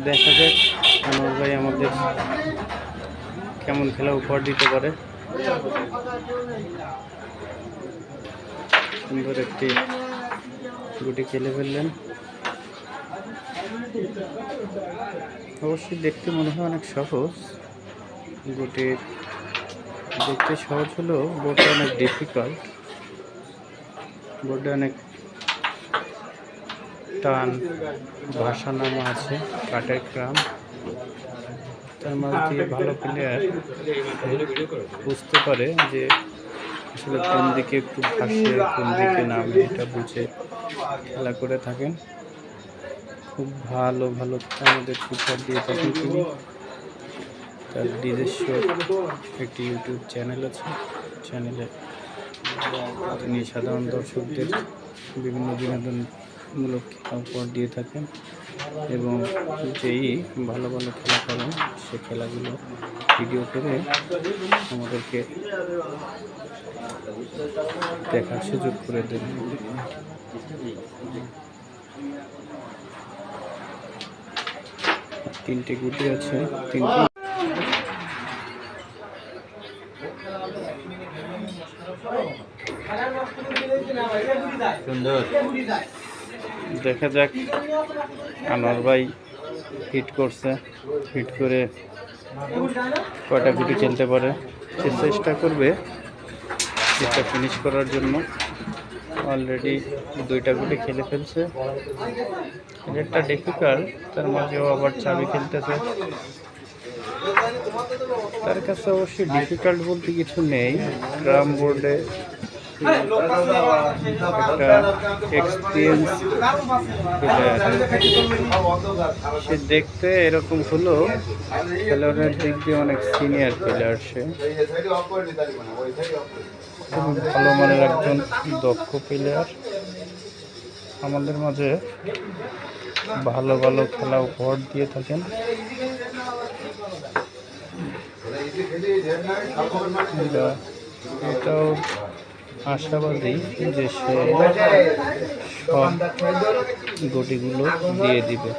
দেখা যাক আনোয়ার ভাই আমাদের কেমন খেলা উপহার দিতে পারে। সুন্দর একটি গুটি খেলে ফেললেন। অবশ্যই দেখতে মনে হয় অনেক সহজ, গুটির দেখতে সহজ হলেও বোর্ডটা অনেক ডিফিকাল্ট। বোর্ডে অনেক টান ভাষা নামা আছে, কাঠের ক্রাম, তার মাঝ দিয়ে ভালো প্লেয়ার বুঝতে পারে যে আসলে কোন দিকে একটু ভাসে কোন দিকে নামে, এটা বুঝে খেলা করে থাকেন। খুব ভালো ভালো আমাদের উপহার দিয়ে থাকেন তিনি। তার নিজস্ব একটি ইউটিউব চ্যানেল আছে, চ্যানেলে তিনি সাধারণ দর্শকদের বিভিন্ন বিনোদনমূলক খেলা উপহার দিয়ে থাকেন এবং যেই ভালো ভালো খেলা করেন সে খেলাগুলো ভিডিও করে আমাদেরকে দেখার সুযোগ করে দেন। তিনটে গুটি আছে, তিনটি সুন্দর। দেখা যাক আনোয়ার ভাই হিট করছে, হিট করে কয়টা গুটি খেলতে পারে। সে চেষ্টা করবে এটা ফিনিশ করার জন্য। অলরেডি 2টা গুটি খেলে ফেলছে। এটা একটা ডিফিকাল্ট, তার মাঝেও আবার চাবি খেলতেছে। তার কাছে অবশ্যই ডিফিকাল্ট বলতে কিছু নেই। ক্রাম বোর্ডে একটা এক্সপিরিয়েন্স প্লেয়ার, সে দেখতে এরকম হলো খেলোয়াড়ের দিক দিয়ে অনেক সিনিয়র প্লেয়ার। সে খুব ভালো মানের একজন দক্ষ প্লেয়ার। আমাদের মাঝে ভালো ভালো খেলা উপহার দিয়ে থাকেন। এটাও আশাবাদী যে সে সব গুটিগুলো দিয়ে দিবে।